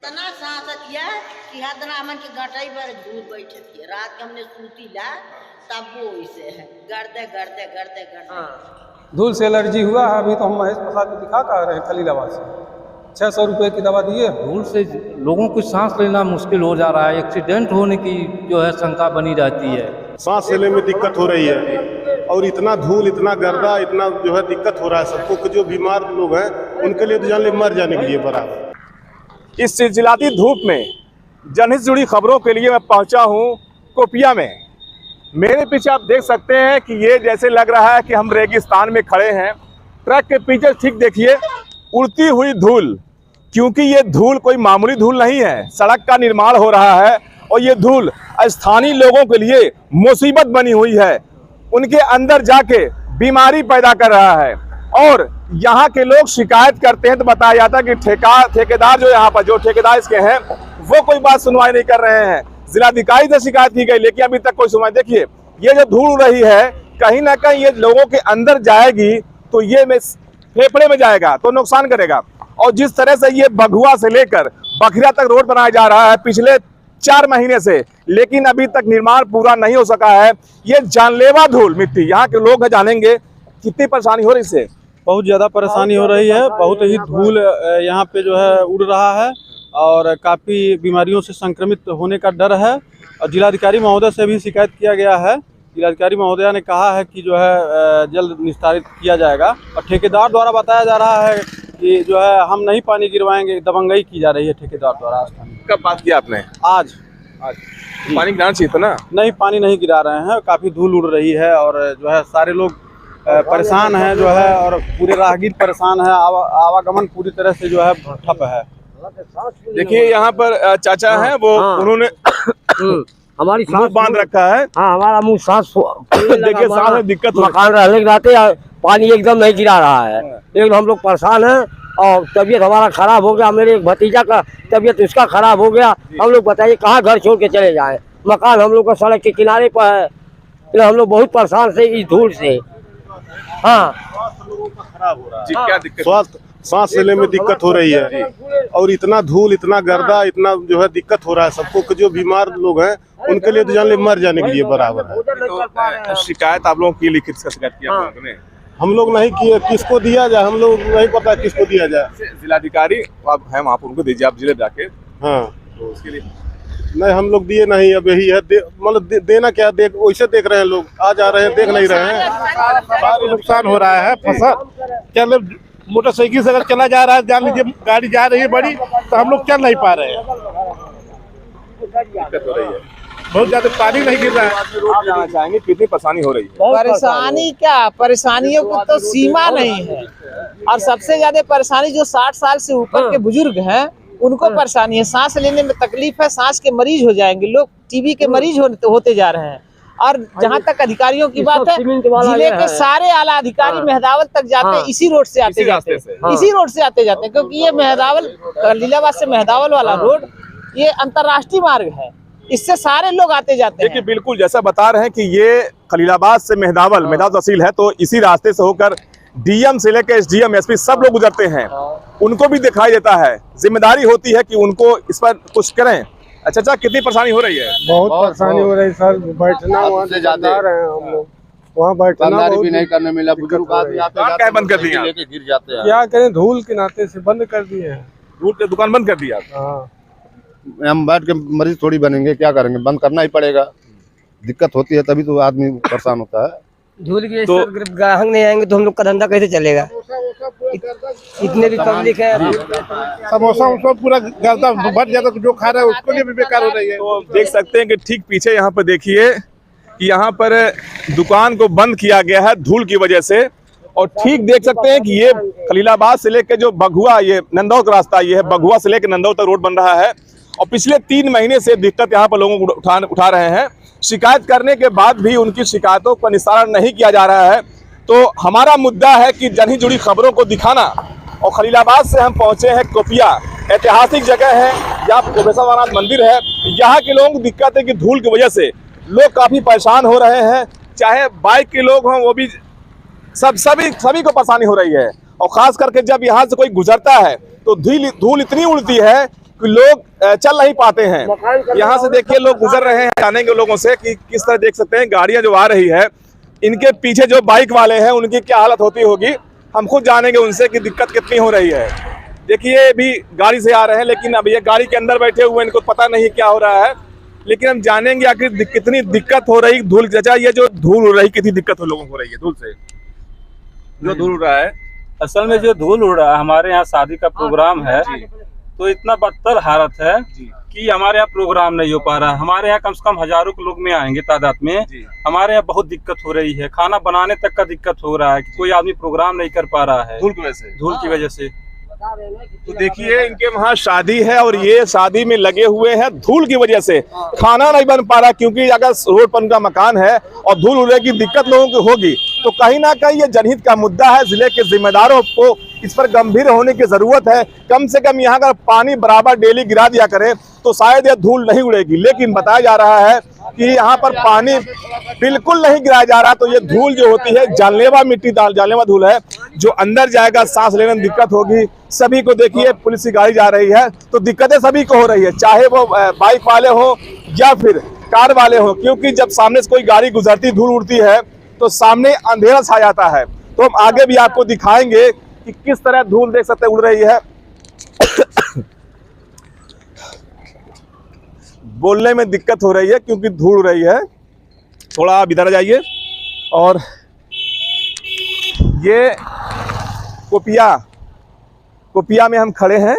इतना सांसतिया कि हदना मन के गटाई पर दूर बैठे थी रात के हमने सूती ला तब वो इसे है गर्दे गर्दे गर्दे गर्दे धूल से एलर्जी हुआ है। अभी तो हम महेश प्रसाद को दिखा कर रहे हैं खलीलाबाद से 600 रुपये की दवा दिए। धूल से लोगों को सांस लेना मुश्किल हो जा रहा है। एक्सीडेंट होने की जो है शंका बनी रहती है। सांस लेने में दिक्कत हो रही है और इतना धूल इतना गर्दा इतना जो है दिक्कत हो रहा है सबको कि जो बीमार लोग हैं उनके लिए तो जान ले मर जाने के लिए बराबर। इस चिलचिलाती धूप में जनहित से जुड़ी खबरों के लिए मैं पहुंचा हूं कोपिया में। मेरे पीछे आप देख सकते हैं कि ये जैसे लग रहा है कि हम रेगिस्तान में खड़े हैं। ट्रक के पीछे ठीक देखिए उड़ती हुई धूल, क्योंकि ये धूल कोई मामूली धूल नहीं है। सड़क का निर्माण हो रहा है और ये धूल स्थानीय लोगों के लिए मुसीबत बनी हुई है। उनके अंदर जाके बीमारी पैदा कर रहा है और यहाँ के लोग शिकायत करते हैं तो बताया जाता है कि ठेकेदार जो यहाँ पर जो ठेकेदार इसके हैं वो कोई बात सुनवाई नहीं कर रहे हैं। जिलाधिकारी से शिकायत की गई लेकिन अभी तक कोई सुनवाई। देखिए ये जो धूल उड़ रही है कहीं ना कहीं ये लोगों के अंदर जाएगी तो ये फेफड़े में जाएगा तो नुकसान करेगा। और जिस तरह से ये बघुआ से लेकर बखिरा तक रोड बनाया जा रहा है पिछले 4 महीने से, लेकिन अभी तक निर्माण पूरा नहीं हो सका है। ये जानलेवा धूल मिट्टी यहाँ के लोग जानेंगे कितनी परेशानी हो रही इससे। बहुत ज़्यादा परेशानी हो रही है। बहुत ही धूल यहाँ पे जो है उड़ रहा है और काफ़ी बीमारियों से संक्रमित होने का डर है। और जिलाधिकारी महोदय से भी शिकायत किया गया है। जिलाधिकारी महोदया ने कहा है कि जो है जल्द निस्तारित किया जाएगा। और ठेकेदार द्वारा बताया जा रहा है कि जो है हम नहीं पानी गिरवाएंगे, दबंगई की जा रही है ठेकेदार द्वारा। कब बात किया आपने? आज पानी गिराना चाहिए था ना? नहीं, पानी नहीं गिरा रहे हैं। काफ़ी धूल उड़ रही है और जो है सारे लोग परेशान हैं जो है, और पूरे राहगीर परेशान है। आवागमन पूरी तरह से जो है ठप है। देखिए यहाँ पर चाचा हैं वो उन्होंने हमारी मुंह बांध रखा है। हाँ, हमारा मुंह सांस देखिए सांस में दिक्कत हो मकान रहने के नाते पानी एकदम नहीं गिरा रहा है। एकदम हम लोग परेशान हैं और तबीयत हमारा खराब हो गया। मेरे एक भतीजा का तबीयत उसका खराब हो गया। हम लोग बताइए कहाँ घर छोड़ के चले जाएं। मकान हम लोग का सड़क के किनारे पर है। इसलिए हम लोग बहुत परेशान से इस धूल से। हाँ जी, क्या दिक्कत? स्वास्थ्य सांस लेने में दिक्कत हो रही है और इतना धूल इतना गर्दा इतना जो है दिक्कत हो रहा है सबको कि जो बीमार लोग हैं उनके लिए तो जान ले मर जाने के लिए बराबर है। तो शिकायत आप लोगों की लिखित से शिकायत किया आपने? हम लोग नहीं किए, किसको दिया जाए हम लोग नहीं पता किसको दिया जाए। जिलाधिकारी आप हैं वहाँ पर, उनको दीजिए आप जिले जाके। हाँ तो उसके लिए नहीं हम लोग दिए नहीं। अब यही है मतलब देना क्या, देख वैसे देख रहे हैं लोग, आ जा रहे हैं देख नहीं रहे हैं। नुकसान हो रहा है। फसल चल मोटरसाइकिल से अगर चला जा रहा है, जान लीजिए गाड़ी जा रही है बड़ी, तो हम लोग चल नहीं पा रहे हैं। दिक्कत हो रही है, बहुत ज्यादा पानी नहीं गिर रहा है। आप जानना चाहेंगे कितनी परेशानी हो रही है? परेशानी क्या, परेशानियों को तो सीमा नहीं है। और सबसे ज्यादा परेशानी जो 60 साल से ऊपर के बुजुर्ग हैं उनको परेशानी है। सांस लेने में तकलीफ है, सांस के मरीज हो जाएंगे लोग, टीबी के मरीज होते जा रहे हैं। और जहाँ तक अधिकारियों की बात है, जिले के सारे आला अधिकारी मेहदावल तक जाते हैं, इसी रोड से आते जाते हैं, इसी रोड से आते जाते हैं। क्योंकि ये मेहदावल खलीलाबाद से मेहदावल वाला रोड ये अंतर्राष्ट्रीय मार्ग है, इससे सारे लोग आते जाते हैं। देखिए बिल्कुल जैसा बता रहे हैं कि ये खलीलाबाद से मेहदावल तहसील है, तो इसी रास्ते से होकर डीएम से लेकर एसडीएम एसपी सब लोग गुजरते हैं। उनको भी दिखाई देता है, जिम्मेदारी होती है कि उनको इस पर कुछ करें। अच्छा, कितनी परेशानी हो रही है? बहुत परेशानी हो रही सर। बैठना वहाँ से जाते हैं हम लोग, वहाँ बैठना भी नहीं करने मिला। बुजुर्ग क्या बंद कर दिया? गिर जाते हैं। क्या करें, धूल के नाते से बंद कर दिए हैं। दूध की दुकान बंद कर दिया। हाँ, हम बैठ के मरीज थोड़ी बनेंगे, क्या करेंगे, बंद करना ही पड़ेगा। दिक्कत होती है तभी तो आदमी परेशान होता है। धूल की तो ग्राहक नहीं आएंगे तो हम लोग का धंधा कैसे चलेगा? इतने भी पब्लिक है। समोसा पूरा गर्दा भर जाता, जो खा रहा है उसको लिए भी बेकार हो रही है। तो देख सकते हैं कि ठीक पीछे यहाँ पर देखिए कि यहाँ पर दुकान को बंद किया गया है धूल की वजह से। और ठीक देख सकते हैं कि ये खलीलाबाद से लेकर जो बघुआ, ये नंदौर का रास्ता ये है, बघुआ से लेकर नंदौर तक रोड बन रहा है। और पिछले 3 महीने से दिक्कत यहाँ पर लोगों को उठा रहे हैं। शिकायत करने के बाद भी उनकी शिकायतों का निस्तारण नहीं किया जा रहा है। तो हमारा मुद्दा है कि जनहित जुड़ी खबरों को दिखाना। और खलीलाबाद से हम पहुंचे हैं कोपिया, ऐतिहासिक जगह है, यहाँ कोपेश्वर मंदिर है। यहाँ के लोगों को दिक्कत है कि धूल की वजह से लोग काफी परेशान हो रहे हैं। चाहे बाइक के लोग हों, वो भी सभी को परेशानी हो रही है। और खास करके जब यहाँ से कोई गुजरता है तो धूल इतनी उड़ती है कि लोग चल नहीं पाते हैं। यहाँ से देखिए लोग गुजर रहे हैं, जानेंगे लोगों से कि किस तरह देख सकते हैं गाड़ियां जो आ रही है, इनके पीछे जो बाइक वाले हैं उनकी क्या हालत होती होगी, हम खुद जानेंगे उनसे कि दिक्कत कितनी हो रही है। देखिए भी गाड़ी से आ रहे हैं, लेकिन अब ये गाड़ी के अंदर बैठे हुए इनको पता नहीं क्या हो रहा है, लेकिन हम जानेंगे आखिर कितनी दिक्कत हो रही धूल। चाचा ये जो धूल उड़ रही कितनी दिक्कत हो लोगों को हो रही है धूल से, जो धूल उड़ रहा है? असल में जो धूल उड़ रहा है, हमारे यहाँ शादी का प्रोग्राम है तो इतना बदतर हालत है कि हमारे यहाँ प्रोग्राम नहीं हो पा रहा है। हमारे यहाँ कम से कम हजारों के लोग में आएंगे तादाद में। हमारे यहाँ बहुत दिक्कत हो रही है, खाना बनाने तक का दिक्कत हो रहा है कि कोई आदमी प्रोग्राम नहीं कर पा रहा है धूल की वजह से। तो देखिए इनके वहाँ शादी है और ये शादी में लगे हुए हैं, धूल की वजह से खाना नहीं बन पा रहा, क्योंकि अगर रोड पर उनका मकान है और धूल उड़ने की दिक्कत लोगों को होगी तो कहीं ना कहीं ये जनहित का मुद्दा है। जिले के जिम्मेदारों को इस पर गंभीर होने की जरूरत है। कम से कम यहाँ अगर पानी बराबर डेली गिरा दिया करे तो शायद ये धूल नहीं उड़ेगी, लेकिन बताया जा रहा है कि यहाँ पर पानी बिल्कुल नहीं गिराया जा रहा। तो ये धूल जो होती है जानलेवा मिट्टी जानलेवा धूल है, जो अंदर जाएगा सांस लेने में दिक्कत होगी सभी को। देखिए पुलिस की गाड़ी जा रही है तो दिक्कतें सभी को हो रही है, चाहे वो बाइक वाले हो या फिर कार वाले हो, क्योंकि जब सामने से कोई गाड़ी गुजरती धूल उड़ती है तो सामने अंधेरा छा जाता है। तो हम आगे भी आपको दिखाएंगे कि किस तरह धूल देख सकते उड़ रही है। बोलने में दिक्कत हो रही है क्योंकि धूल उड़ रही है। थोड़ा आप इधर आ जाइए। और ये कोपिया में हम खड़े हैं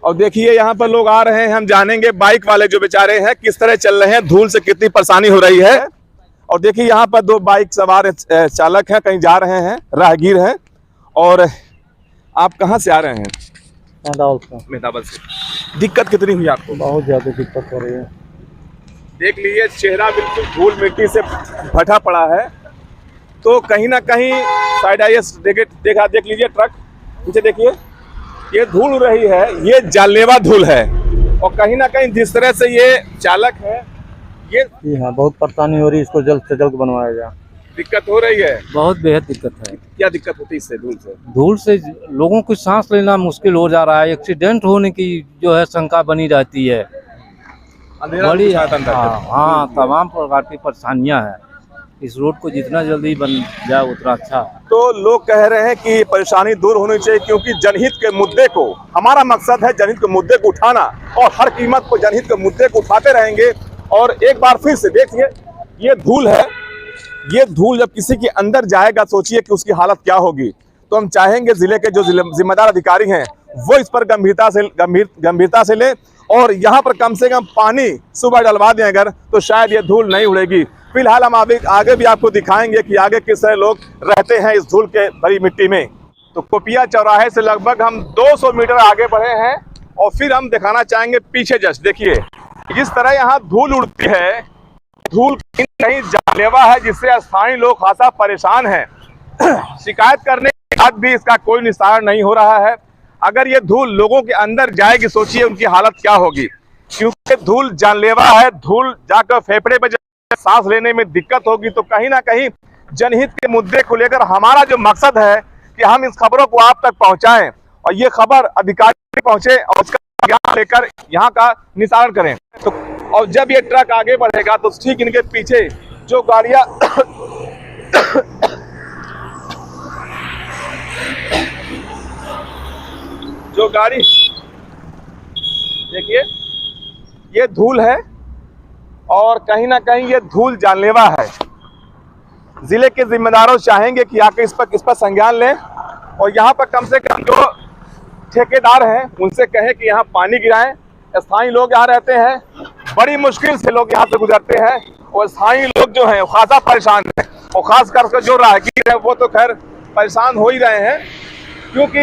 और देखिए यहाँ पर लोग आ रहे हैं। हम जानेंगे बाइक वाले जो बेचारे हैं किस तरह चल रहे हैं, धूल से कितनी परेशानी हो रही है। और देखिए यहाँ पर 2 बाइक सवार चालक हैं, कहीं जा रहे हैं, राहगीर हैं। और आप कहाँ से आ रहे हैं? मेहदावल से। दिक्कत कितनी हुई आपको? बहुत ज़्यादा दिक्कत हो रही है। देख लीजिए चेहरा बिल्कुल धूल मिट्टी से भटा पड़ा है। तो कहीं ना कहीं साइड आइए, देख लीजिए ट्रक पीछे देखिए, ये धूल उड़ रही है, ये जानलेवा धूल है। और कहीं ना कहीं जिस तरह से ये चालक है ये हाँ बहुत परेशानी हो रही है, इसको जल्द से जल्द बनवाया जाए। दिक्कत हो रही है, बहुत बेहद दिक्कत है। क्या दिक्कत होती है इससे? धूल से लोगों को सांस लेना मुश्किल हो जा रहा है, एक्सीडेंट होने की जो है शंका बनी रहती है। बड़ी हाँ तमाम प्रकार की परेशानियां हैं। इस रोड को जितना जल्दी बन जाए उतना अच्छा है। तो लोग कह रहे हैं कि परेशानी दूर होनी चाहिए, क्योंकि जनहित के मुद्दे को, हमारा मकसद है जनहित के मुद्दे को उठाना और हर कीमत पर जनहित के मुद्दे को उठाते रहेंगे। और एक बार फिर से देखिए ये धूल है, ये धूल जब किसी के अंदर जाएगा सोचिए कि उसकी हालत क्या होगी। तो हम चाहेंगे जिले के जो जिम्मेदार अधिकारी हैं वो इस पर गंभीरता से लें और यहाँ पर कम से कम पानी सुबह डलवा दें अगर, तो शायद ये धूल नहीं उड़ेगी। फिलहाल हम आगे भी आपको दिखाएंगे कि आगे किस तरह लोग रहते हैं इस धूल के भरी मिट्टी में। तो कोपिया चौराहे से लगभग हम 200 मीटर आगे बढ़े हैं और फिर हम दिखाना चाहेंगे पीछे। जस्ट देखिए जिस तरह यहाँ धूल उड़ती है, धूल कहीं जानलेवा है, जिससे स्थानीय लोग खासा परेशान हैं। शिकायत करने के बाद भी इसका कोई निस्तारण नहीं हो रहा है। अगर ये धूल लोगों के अंदर जाएगी सोचिए उनकी हालत क्या होगी, क्योंकि धूल जानलेवा है। धूल जाकर फेफड़े पे सांस लेने में दिक्कत होगी। तो कहीं ना कहीं जनहित के मुद्दे को लेकर हमारा जो मकसद है कि हम इस खबरों को आप तक पहुंचाएं और ये खबर अधिकारी पहुंचे और उसका ज्ञान लेकर यहाँ का निस्तारण करें। तो और जब ये ट्रक आगे बढ़ेगा तो ठीक इनके पीछे जो गाड़ियां जो गाड़ी देखिए ये धूल है और कहीं ना कहीं ये धूल जानलेवा है। जिले के जिम्मेदारों चाहेंगे कि आके इस पर संज्ञान लें और यहाँ पर कम से कम जो ठेकेदार हैं उनसे कहें कि यहाँ पानी गिराएं। स्थानीय लोग यहाँ रहते हैं, बड़ी मुश्किल से लोग यहाँ से गुजरते हैं और स्थानीय लोग जो हैं खासा परेशान हैं। और खास करके जो राहगीर है वो तो खैर परेशान हो ही रहे हैं, क्योंकि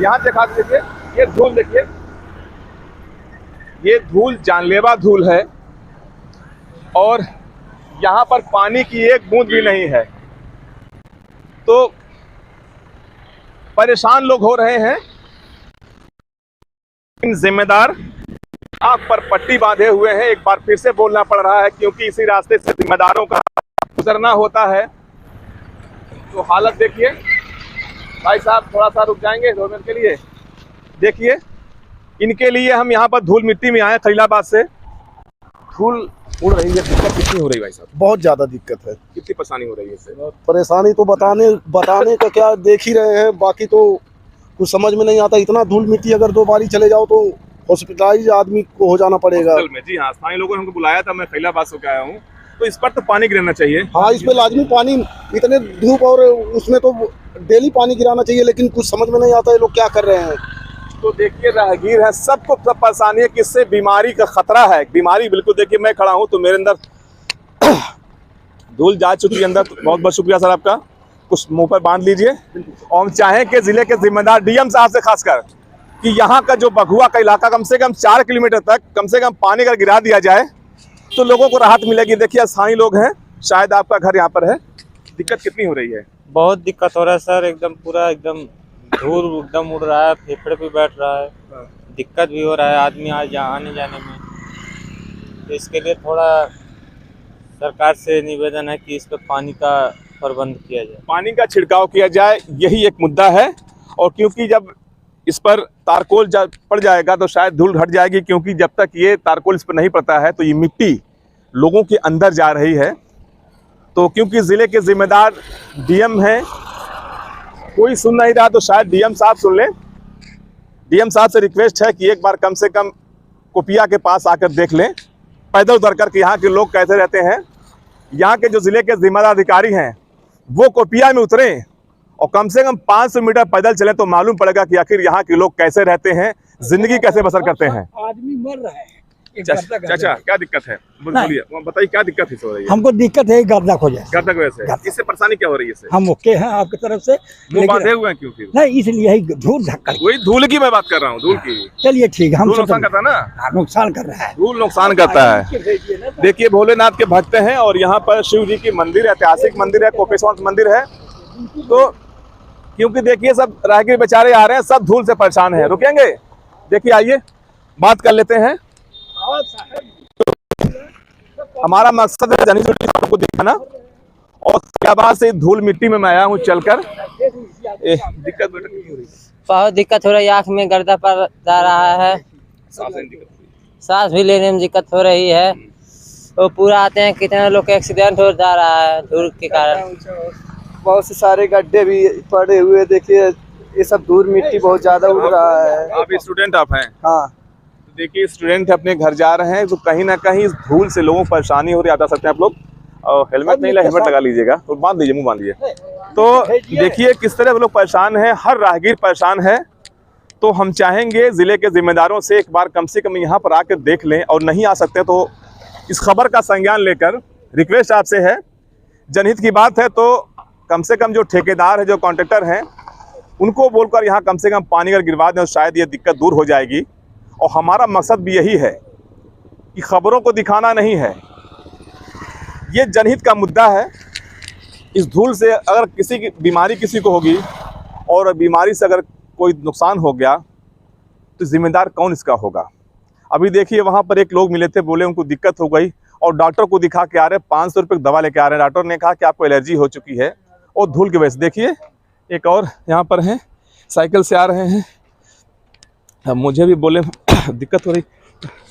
यहाँ दिखा दीजिए ये धूल देखिए, ये धूल जानलेवा धूल है और यहाँ पर पानी की एक बूंद भी नहीं है। तो परेशान लोग हो रहे हैं। जिम्मेदार आंख पर पट्टी बांधे हुए हैं। एक बार फिर से बोलना पड़ रहा है क्योंकि इसी रास्ते से जिम्मेदारों का गुजरना होता है। तो हालत देखिए, भाई साहब थोड़ा सा रुक जाएंगे 2 मिनट के लिए। देखिए इनके लिए हम यहाँ पर धूल मिट्टी में आए खलीलाबाद से। धूल उड़ रही है, दिक्कत कितनी हो रही है भाई साहब? बहुत ज्यादा दिक्कत है। कितनी परेशानी हो रही है इससे? परेशानी तो बताने का क्या, देख ही रहे हैं, बाकी तो कुछ समझ में नहीं आता। इतना धूल मिट्टी, अगर 2 बारी चले जाओ तो हॉस्पिटलाइज आदमी को हो जाना पड़ेगा। हॉस्पिटल में, जी हाँ, स्थानीय लोगों ने हमको बुलाया था, मैं खलीलाबाद से आया हूँ, तो इस पर तो पानी गिरना चाहिए। हाँ, इस पे लाजमी पानी, इतने धूप और उसमें तो डेली पानी गिराना चाहिए, लेकिन कुछ समझ में नहीं आता ये लोग क्या कर रहे हैं। तो देखिए राहगीर है, सबको सब परेशानी है कि इससे बीमारी का खतरा है। बीमारी बिल्कुल, देखिए मैं खड़ा हूँ तो मेरे अंदर धूल जा चुकी है अंदर। बहुत बहुत शुक्रिया सर आपका, कुछ मुंह पर बांध लीजिए। और हम चाहें कि जिले के जिम्मेदार डीएम साहब से खासकर कि यहाँ का जो बघुआ का इलाका कम से कम 4 किलोमीटर तक कम से कम पानी अगर गिरा दिया जाए तो लोगों को राहत मिलेगी। देखिए स्थानीय लोग हैं, शायद आपका घर यहाँ पर है, दिक्कत कितनी हो रही है? बहुत दिक्कत हो रहा है सर, एकदम पूरा एकदम धूल एकदम उड़ रहा है, फेफड़े पे बैठ रहा है, दिक्कत भी हो रहा है आदमी आने जाने में। तो इसके लिए थोड़ा सरकार से निवेदन है कि इस पर पानी का प्रबंध किया जाए, पानी का छिड़काव किया जाए, यही एक मुद्दा है। और क्योंकि जब इस पर तारकोल पड़ जाएगा तो शायद धूल हट जाएगी, क्योंकि जब तक ये तारकोल इस पर नहीं पड़ता है तो ये मिट्टी लोगों के अंदर जा रही है। तो क्योंकि ज़िले के जिम्मेदार डीएम हैं, कोई सुन नहीं रहा, तो शायद डीएम साहब सुन लें। डीएम साहब से रिक्वेस्ट है कि एक बार कम से कम कोपिया के पास आकर देख लें, पैदल उतर कर के यहाँ के लोग कैसे रहते हैं। यहाँ के जो ज़िले के जिम्मेदार अधिकारी हैं वो कोपिया में उतरें और कम से कम 500 मीटर पैदल चलें तो मालूम पड़ेगा कि आखिर यहाँ के लोग कैसे रहते हैं, जिंदगी कैसे बसर करते हैं। आदमी मर रहा है। चाचा क्या दिक्कत है, बोलिए, बताइए क्या दिक्कत है? हो रही है? हमको दिक्कत है गर्दा हो जाए। गर्दा की वजह से? इससे परेशानी क्या हो रही है इससे? हम ओके हैं आपकी तरफ से, मुंह बांधे हुए हैं क्यों? फिर नहीं, इसलिए ही धूल धक्का। वही धूल की मैं बात कर रहा हूँ, धूल की। चलिए ठीक है, हम नुकसान करता है ना, नुकसान कर रहा है, धूल नुकसान करता है। देखिए भोलेनाथ के भक्त हैं और यहाँ पर शिव जी की मंदिर, ऐतिहासिक मंदिर है, कोपेश्वर मंदिर है। तो क्योंकि देखिए सब राहगीर बेचारे आ रहे हैं, सब धूल से परेशान है, रुकेंगे? देखिए आइए बात कर लेते हैं। हमारा मकसद है जनहित को दिखाना, और फैजाबाद से धूल मिट्टी में मैं आया हूँ चलकर। दिक्कत हो रही है? बहुत दिक्कत हो रही है, आँख में गर्दा पड़ जा रहा है, सांस भी लेने में दिक्कत हो रही है। वो पूरा आते हैं, कितने लोग का एक्सीडेंट हो जा रहा है धूल के कारण। बहुत से सारे गड्ढे भी पड़े हुए, देखिए ये सब धूल मिट्टी बहुत ज्यादा उड़ रहा है। आप स्टूडेंट आप हैं? हाँ। देखिए स्टूडेंट अपने घर जा रहे हैं, तो कहीं ना कहीं इस धूल से लोगों को परेशानी हो रही है। बता सकते हैं आप लोग, और हेलमेट नहीं लगा, हेलमेट लगा लीजिएगा, तो बांध लीजिए, मुंह बांध लीजिए। तो देखिए किस तरह लोग परेशान हैं, हर राहगीर परेशान है। तो हम चाहेंगे जिले के जिम्मेदारों से एक बार कम से कम यहाँ पर आकर देख लें, और नहीं आ सकते तो इस खबर का संज्ञान लेकर रिक्वेस्ट आपसे है, जनहित की बात है तो कम से कम जो ठेकेदार है, जो कॉन्ट्रैक्टर हैं, उनको बोलकर यहाँ कम से कम पानी अगर गिरवा दें तो शायद ये दिक्कत दूर हो जाएगी। और हमारा मकसद भी यही है कि खबरों को दिखाना नहीं है, ये जनहित का मुद्दा है। इस धूल से अगर किसी की बीमारी किसी को होगी और बीमारी से अगर कोई नुकसान हो गया तो जिम्मेदार कौन इसका होगा? अभी देखिए वहाँ पर एक लोग मिले थे, बोले उनको दिक्कत हो गई और डॉक्टर को दिखा के आ रहे, 500 रुपये की दवा लेके आ रहे हैं। डॉक्टर ने कहा कि आपको एलर्जी हो चुकी है और धूल की वजह से। देखिए एक और यहाँ पर हैं, साइकिल से आ रहे हैं, अब मुझे भी बोले दिक्कत हो रही।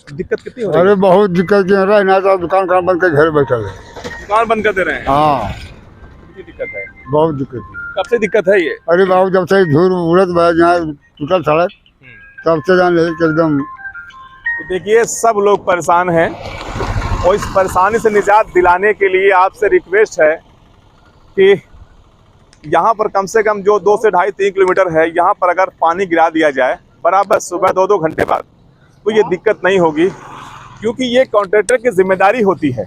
दिक्कत कितनी हो रही? अरे बहुत दिक्कत हो रहा है ना, तो दुकान बंद कर घर बैठा है। दुकान बंद कर दे रहे हैं? हाँ, कितनी दिक्कत है? बहुत दिक्कत है। कब से दिक्कत है ये? अरे बाबू जब से धूल उड़त यहाँ टूटल सड़क, तब से जान एकदम। तो देखिए सब लोग परेशान हैं, और इस परेशानी से निजात दिलाने के लिए आपसे रिक्वेस्ट है कि यहाँ पर कम से कम जो 2 से 2.5-3 किलोमीटर है, यहाँ पर अगर पानी गिरा दिया जाए बराबर सुबह 2-2 घंटे बाद, तो ये दिक्कत नहीं होगी। क्योंकि ये कॉन्ट्रैक्टर की जिम्मेदारी होती है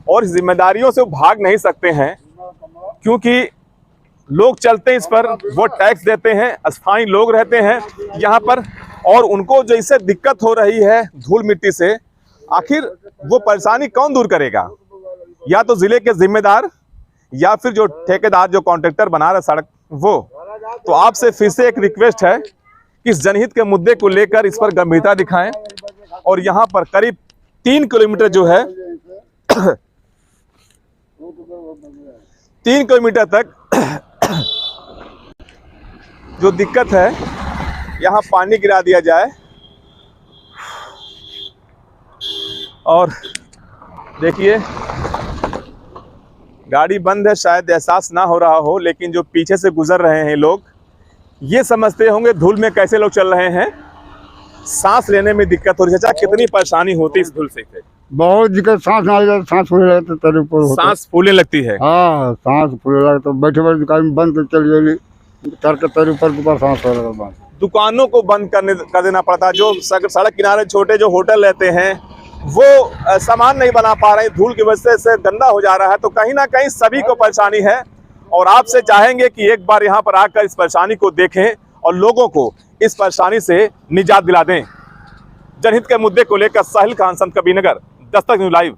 और जिम्मेदारियों से वो भाग नहीं सकते हैं, क्योंकि लोग चलते हैं इस पर, वो टैक्स देते हैं, स्थानीय लोग रहते हैं यहाँ पर, और उनको जैसे दिक्कत हो रही है धूल मिट्टी से, आखिर वो परेशानी कौन दूर करेगा? या तो जिले के जिम्मेदार या फिर जो ठेकेदार, जो कॉन्ट्रैक्टर बना रहे सड़क, वो। तो आपसे फिर से एक रिक्वेस्ट है कि इस जनहित के मुद्दे को लेकर इस पर गंभीरता दिखाएं, और यहाँ पर करीब 3 किलोमीटर जो है 3 किलोमीटर तक जो दिक्कत है, यहाँ पानी गिरा दिया जाए और देखिए गाड़ी बंद है, शायद एहसास ना हो रहा हो, लेकिन जो पीछे से गुजर रहे हैं लोग ये समझते होंगे धूल में कैसे लोग चल रहे हैं। सांस लेने में दिक्कत हो रही है। चाचा, कितनी परेशानी होती है इस धूल से? बहुत दिक्कत, सांस ना ले, सांस फूलने लगता, तेरे ऊपर सांस फूलने लगती है। हाँ, सांस फूलने लगता, तो बैठे बैठे दुकान बंद कर चल गई, करके तेरे ऊपर सांस हो लगा। दुकानों को बंद कर देना पड़ता। जो सड़क किनारे छोटे जो होटल रहते हैं वो सामान नहीं बना पा रहे हैं, धूल की वजह से गंदा हो जा रहा है। तो कहीं ना कहीं सभी को परेशानी है और आपसे चाहेंगे कि एक बार यहाँ पर आकर इस परेशानी को देखें और लोगों को इस परेशानी से निजात दिला दें। जनहित के मुद्दे को लेकर साहिल खान, संत कबीरनगर, दस्तक न्यूज़ लाइव।